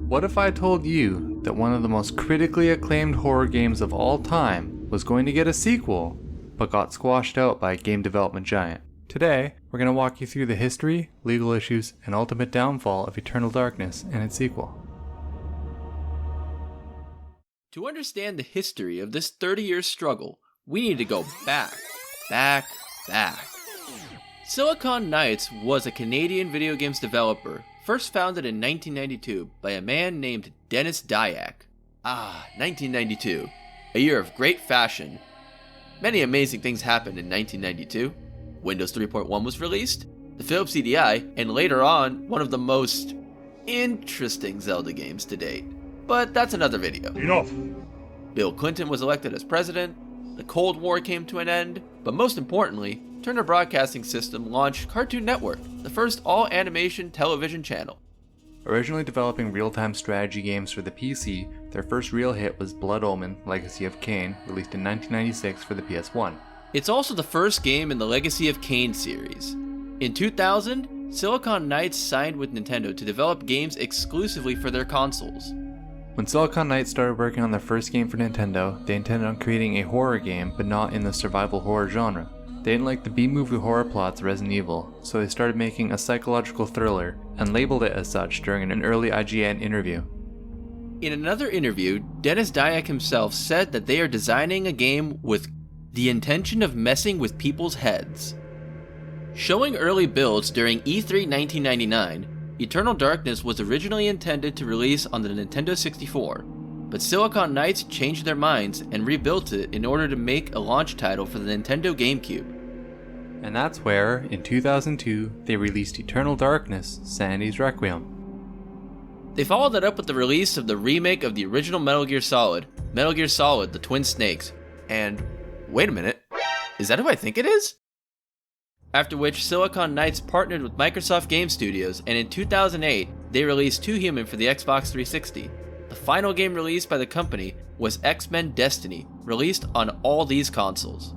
What if I told you that one of the most critically acclaimed horror games of all time was going to get a sequel, but got squashed out by a game development giant? Today, we're going to walk you through the history, legal issues, and ultimate downfall of Eternal Darkness and its sequel. To understand the history of this 30-year struggle, we need to go back. Silicon Knights was a Canadian video games developer, first founded in 1992 by a man named Denis Dyack. 1992. A year of great fashion. Many amazing things happened in 1992. Windows 3.1 was released, the Philips CDI, and later on, one of the most interesting Zelda games to date. But that's another video. Enough! Bill Clinton was elected as president, the Cold War came to an end, but most importantly, Turner Broadcasting System launched Cartoon Network, the first all-animation television channel. Originally developing real-time strategy games for the PC, their first real hit was Blood Omen: Legacy of Kain, released in 1996 for the PS1. It's also the first game in the Legacy of Kain series. In 2000, Silicon Knights signed with Nintendo to develop games exclusively for their consoles. When Silicon Knights started working on their first game for Nintendo, they intended on creating a horror game, but not in the survival horror genre. They didn't like the B-movie horror plots of Resident Evil, so they started making a psychological thriller, and labeled it as such during an early IGN interview. In another interview, Denis Dyack himself said that they are designing a game with the intention of messing with people's heads. Showing early builds during E3 1999, Eternal Darkness was originally intended to release on the Nintendo 64, but Silicon Knights changed their minds and rebuilt it in order to make a launch title for the Nintendo GameCube. And that's where, in 2002, they released Eternal Darkness: Sanity's Requiem. They followed that up with the release of the remake of the original Metal Gear Solid, Metal Gear Solid: The Twin Snakes, and wait a minute, is that who I think it is? After which, Silicon Knights partnered with Microsoft Game Studios, and in 2008, they released Two Human for the Xbox 360. The final game released by the company was X-Men Destiny, released on all these consoles.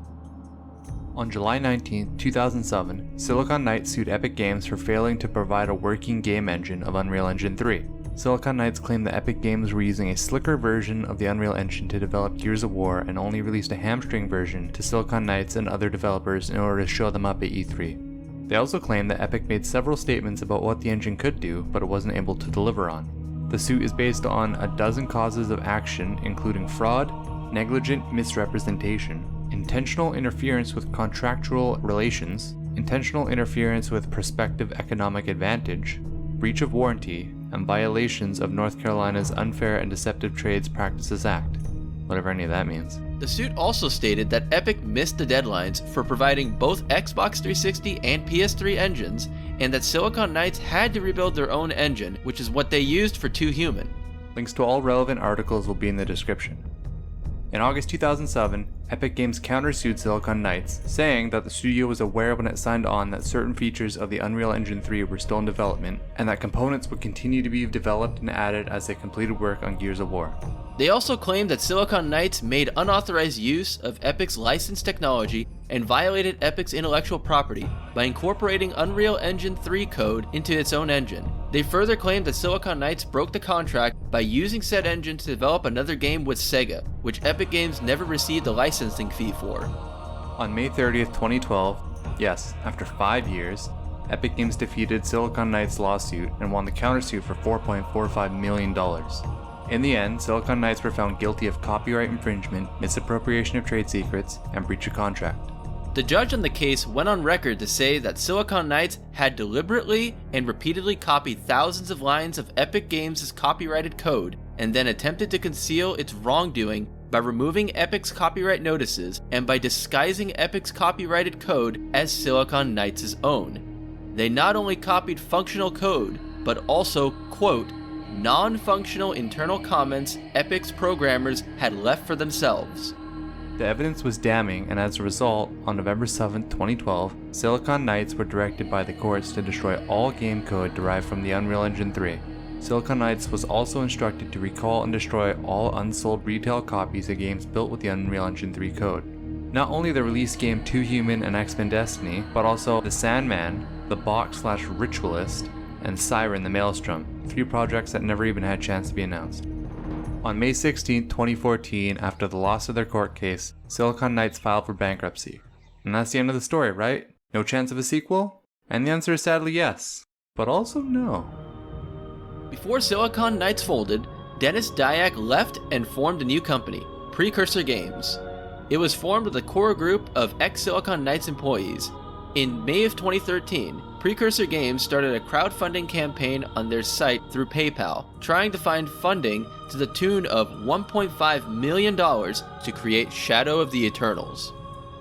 On July 19, 2007, Silicon Knights sued Epic Games for failing to provide a working game engine of Unreal Engine 3. Silicon Knights claimed that Epic Games were using a slicker version of the Unreal Engine to develop Gears of War and only released a hamstring version to Silicon Knights and other developers in order to show them up at E3. They also claimed that Epic made several statements about what the engine could do, but it wasn't able to deliver on. The suit is based on a dozen causes of action, including fraud, negligent misrepresentation, intentional interference with contractual relations, intentional interference with prospective economic advantage, breach of warranty, and violations of North Carolina's Unfair and Deceptive Trades Practices Act, whatever any of that means. The suit also stated that Epic missed the deadlines for providing both Xbox 360 and PS3 engines, and that Silicon Knights had to rebuild their own engine, which is what they used for Two Human. Links to all relevant articles will be in the description. In August 2007, Epic Games countersued Silicon Knights, saying that the studio was aware when it signed on that certain features of the Unreal Engine 3 were still in development, and that components would continue to be developed and added as they completed work on Gears of War. They also claimed that Silicon Knights made unauthorized use of Epic's licensed technology and violated Epic's intellectual property by incorporating Unreal Engine 3 code into its own engine. They further claimed that Silicon Knights broke the contract by using said engine to develop another game with Sega, which Epic Games never received a licensing fee for. On May 30th, 2012, yes, after 5 years, Epic Games defeated Silicon Knights' lawsuit and won the countersuit for $4.45 million. In the end, Silicon Knights were found guilty of copyright infringement, misappropriation of trade secrets, and breach of contract. The judge on the case went on record to say that Silicon Knights had deliberately and repeatedly copied thousands of lines of Epic Games' copyrighted code, and then attempted to conceal its wrongdoing by removing Epic's copyright notices and by disguising Epic's copyrighted code as Silicon Knights' own. They not only copied functional code, but also, quote, non-functional internal comments Epic's programmers had left for themselves. The evidence was damning, and as a result, on November 7, 2012, Silicon Knights were directed by the courts to destroy all game code derived from the Unreal Engine 3. Silicon Knights was also instructed to recall and destroy all unsold retail copies of games built with the Unreal Engine 3 code. Not only the released game Two Human and X-Men Destiny, but also The Sandman, The Box/Ritualist, and Siren the Maelstrom, 3 projects that never even had a chance to be announced. On May 16, 2014, after the loss of their court case, Silicon Knights filed for bankruptcy. And that's the end of the story, right? No chance of a sequel? And the answer is sadly yes, but also no. Before Silicon Knights folded, Dennis Dyack left and formed a new company, Precursor Games. It was formed with a core group of ex-Silicon Knights employees. In May of 2013, Precursor Games started a crowdfunding campaign on their site through PayPal, trying to find funding to the tune of $1.5 million to create Shadow of the Eternals.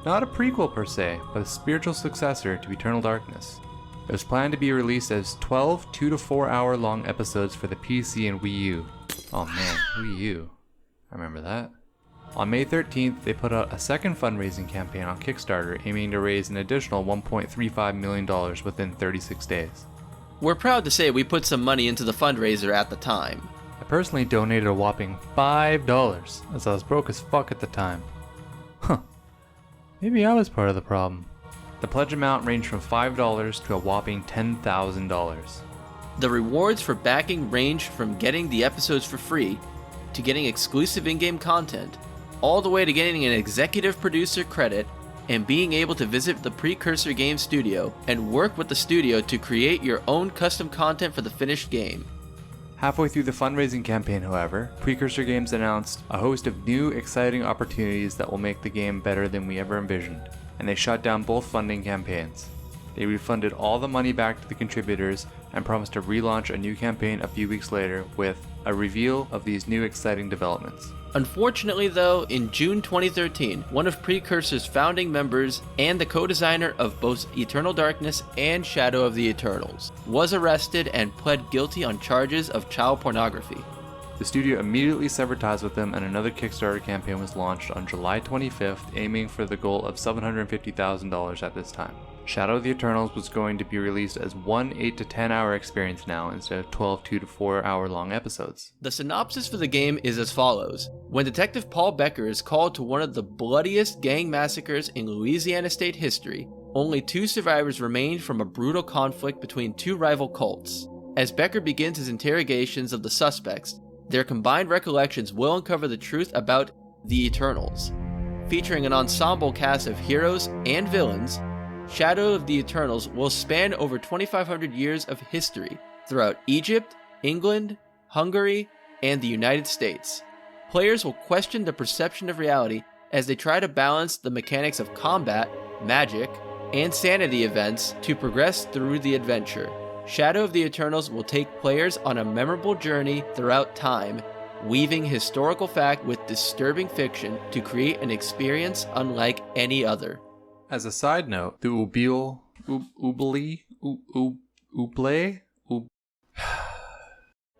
Not a prequel per se, but a spiritual successor to Eternal Darkness. It was planned to be released as 12 2 to 4 hour long episodes for the PC and Wii U. Oh man, Wii U. I remember that. On May 13th, they put out a second fundraising campaign on Kickstarter aiming to raise an additional $1.35 million within 36 days. We're proud to say we put some money into the fundraiser at the time. I personally donated a whopping $5 as I was broke as fuck at the time. Huh. Maybe I was part of the problem. The pledge amount ranged from $5 to a whopping $10,000. The rewards for backing ranged from getting the episodes for free, to getting exclusive in-game content, all the way to getting an executive producer credit and being able to visit the Precursor Games studio and work with the studio to create your own custom content for the finished game. Halfway through the fundraising campaign, however, Precursor Games announced a host of new, exciting opportunities that will make the game better than we ever envisioned, and they shut down both funding campaigns. They refunded all the money back to the contributors and promised to relaunch a new campaign a few weeks later with a reveal of these new exciting developments. Unfortunately though, in June 2013, one of Precursor's founding members and the co-designer of both Eternal Darkness and Shadow of the Eternals was arrested and pled guilty on charges of child pornography. The studio immediately severed ties with them and another Kickstarter campaign was launched on July 25th, aiming for the goal of $750,000 at this time. Shadow of the Eternals was going to be released as one 8 to 10 hour experience now instead of 12 2 to 4 hour long episodes. The synopsis for the game is as follows. When Detective Paul Becker is called to one of the bloodiest gang massacres in Louisiana state history, only 2 survivors remain from a brutal conflict between 2 rival cults. As Becker begins his interrogations of the suspects, their combined recollections will uncover the truth about the Eternals. Featuring an ensemble cast of heroes and villains, Shadow of the Eternals will span over 2,500 years of history throughout Egypt, England, Hungary, and the United States. Players will question the perception of reality as they try to balance the mechanics of combat, magic, and sanity events to progress through the adventure. Shadow of the Eternals will take players on a memorable journey throughout time, weaving historical fact with disturbing fiction to create an experience unlike any other. As a side note, the Ouble,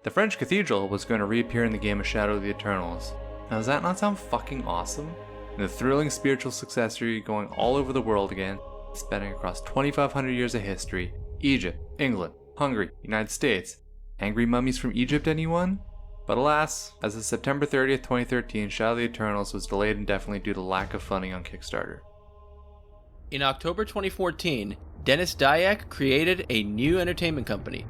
the French cathedral was going to reappear in the game of Shadow of the Eternals. Now does that not sound fucking awesome? And the thrilling spiritual successor going all over the world again, spanning across 2,500 years of history, Egypt, England, Hungary, United States. Angry mummies from Egypt, anyone? But alas, as of September 30th, 2013, Shadow of the Eternals was delayed indefinitely due to lack of funding on Kickstarter. In October 2014, Dennis Dyack created a new entertainment company,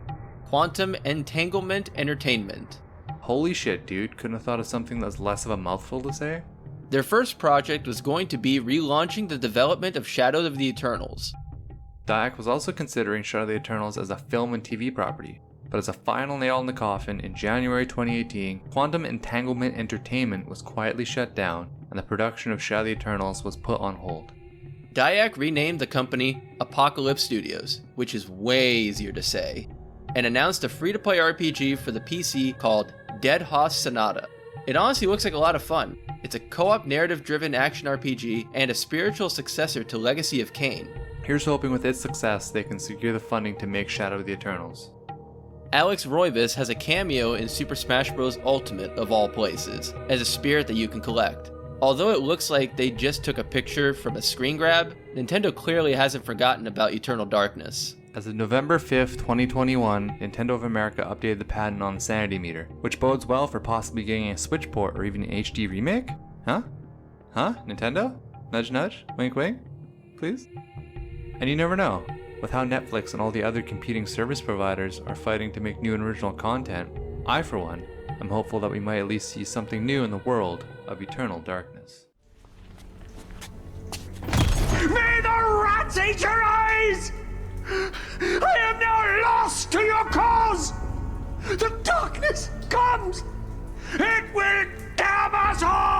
Quantum Entanglement Entertainment. Holy shit, dude, couldn't have thought of something that's less of a mouthful to say? Their first project was going to be relaunching the development of Shadow of the Eternals. Dyack was also considering Shadow of the Eternals as a film and TV property, but as a final nail in the coffin, in January 2018, Quantum Entanglement Entertainment was quietly shut down and the production of Shadow of the Eternals was put on hold. Dyack renamed the company Apocalypse Studios, which is way easier to say, and announced a free-to-play RPG for the PC called Dead Hoss Sonata. It honestly looks like a lot of fun. It's a co-op narrative-driven action RPG and a spiritual successor to Legacy of Kain. Here's hoping with its success they can secure the funding to make Shadow of the Eternals. Alex Roivas has a cameo in Super Smash Bros. Ultimate of all places, as a spirit that you can collect. Although it looks like they just took a picture from a screen grab, Nintendo clearly hasn't forgotten about Eternal Darkness. As of November 5th, 2021, Nintendo of America updated the patent on the Sanity Meter, which bodes well for possibly getting a Switch port or even an HD remake? Huh? Nintendo? Nudge nudge? Wink wink? Please? And you never know. With how Netflix and all the other competing service providers are fighting to make new and original content, I, for one, am hopeful that we might at least see something new in the world of Eternal Darkness. May the rats eat your eyes! I am now lost to your cause! The darkness comes! It will damn us all!